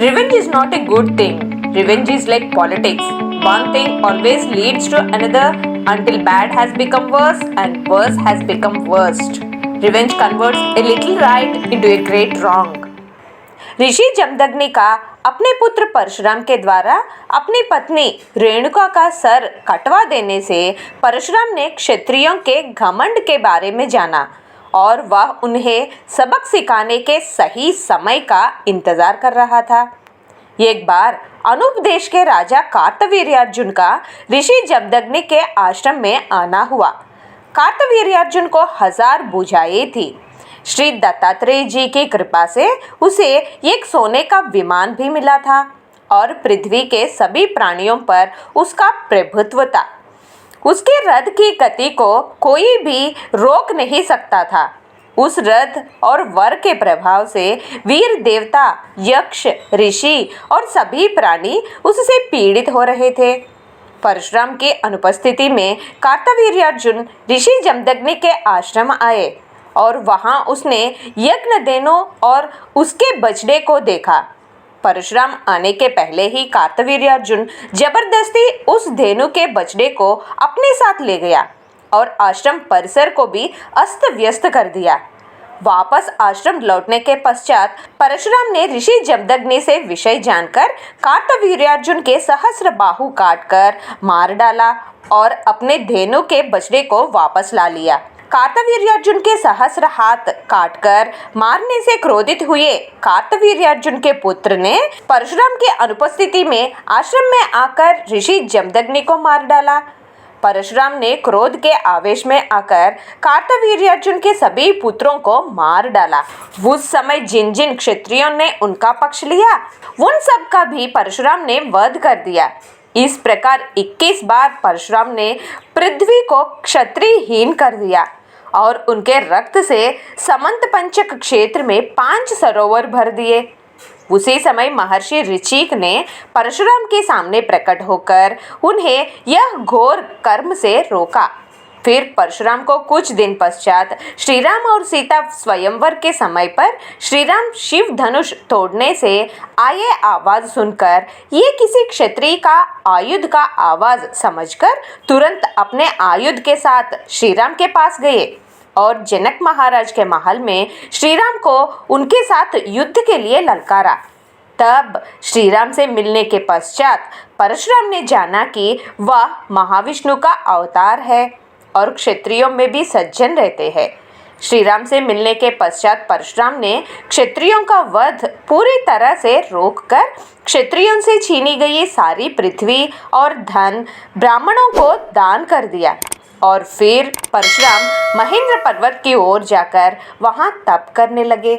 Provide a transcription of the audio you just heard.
Revenge is not a good thing. Revenge is like politics. One thing always leads to another until bad has become worse and worse has become worst. Revenge converts a little right into a great wrong. ऋषि जमदग्नि का अपने पुत्र परशुराम के द्वारा अपनी पत्नी रेणुका का sir कटवा देने से परशुराम ने क्षत्रियों के घमंड के बारे में जाना और वह उन्हें सबक सिखाने के सही समय का इंतजार कर रहा था। एक बार अनूप देश के राजा कार्तवीर्यार्जुन का ऋषि जमदग्नि के आश्रम में आना हुआ। कार्तवीर्यार्जुन को 1000 भुजाएं थी। श्री दत्तात्रेय जी की कृपा से उसे एक सोने का विमान भी मिला था और पृथ्वी के सभी प्राणियों पर उसका प्रभुत्व था। उसके रथ की गति को कोई भी रोक नहीं सकता था। उस रथ और वर के प्रभाव से वीर देवता, यक्ष, ऋषि और सभी प्राणी उससे पीड़ित हो रहे थे। परशुराम की अनुपस्थिति में कार्तवीर्यार्जुन ऋषि जमदग्नि के आश्रम आए और वहां उसने यज्ञ और उसके बछड़े को देखा। परशुराम आने के पहले ही कार्तवीर्यार्जुन जबरदस्ती उस धेनु के बछड़े को अपने साथ ले गया और आश्रम परिसर को भी अस्त व्यस्त कर दिया। वापस आश्रम लौटने के पश्चात परशुराम ने ऋषि जमदग्नि से विषय जानकर कार्तवीर्यार्जुन के सहस्र बाहु काटकर मार डाला और अपने धेनु के बछड़े को वापस ला लिया। कार्तवीर्यार्जुन के सहस्र हाथ काटकर मारने से क्रोधित हुए कार्तवीर्यार्जुन के पुत्र ने परशुराम की अनुपस्थिति में आश्रम में आकर ऋषि जमदग्नि को मार डाला। परशुराम ने क्रोध के आवेश में आकर कार्तवीर्यार्जुन के सभी पुत्रों को मार डाला। उस समय जिन जिन क्षत्रियों ने उनका पक्ष लिया उन सब का भी परशुराम ने वध कर दिया। इस प्रकार 21 बार परशुराम ने पृथ्वी को क्षत्रियहीन कर दिया और उनके रक्त से समंत पंचक क्षेत्र में 5 सरोवर भर दिए। उसी समय महर्षि ऋचिक ने परशुराम के सामने प्रकट होकर उन्हें यह घोर कर्म से रोका। फिर परशुराम को कुछ दिन पश्चात श्रीराम और सीता स्वयंवर के समय पर श्रीराम शिव धनुष तोड़ने से आए आवाज सुनकर ये किसी क्षत्रिय का आयुध का आवाज समझकर तुरंत अपने आयुध के साथ श्रीराम के पास गए और जनक महाराज के महल में श्रीराम को उनके साथ युद्ध के लिए ललकारा। तब श्रीराम से मिलने के पश्चात परशुराम ने जाना कि वह महाविष्णु का अवतार है और क्षत्रियों में भी सज्जन रहते हैं। श्रीराम से मिलने के पश्चात परशुराम ने क्षत्रियों का वध पूरी तरह से रोककर क्षत्रियों से छीनी गई सारी पृथ्वी और धन ब्राह्मणों को दान कर दिया और फिर परशुराम महेंद्र पर्वत की ओर जाकर वहां तप करने लगे।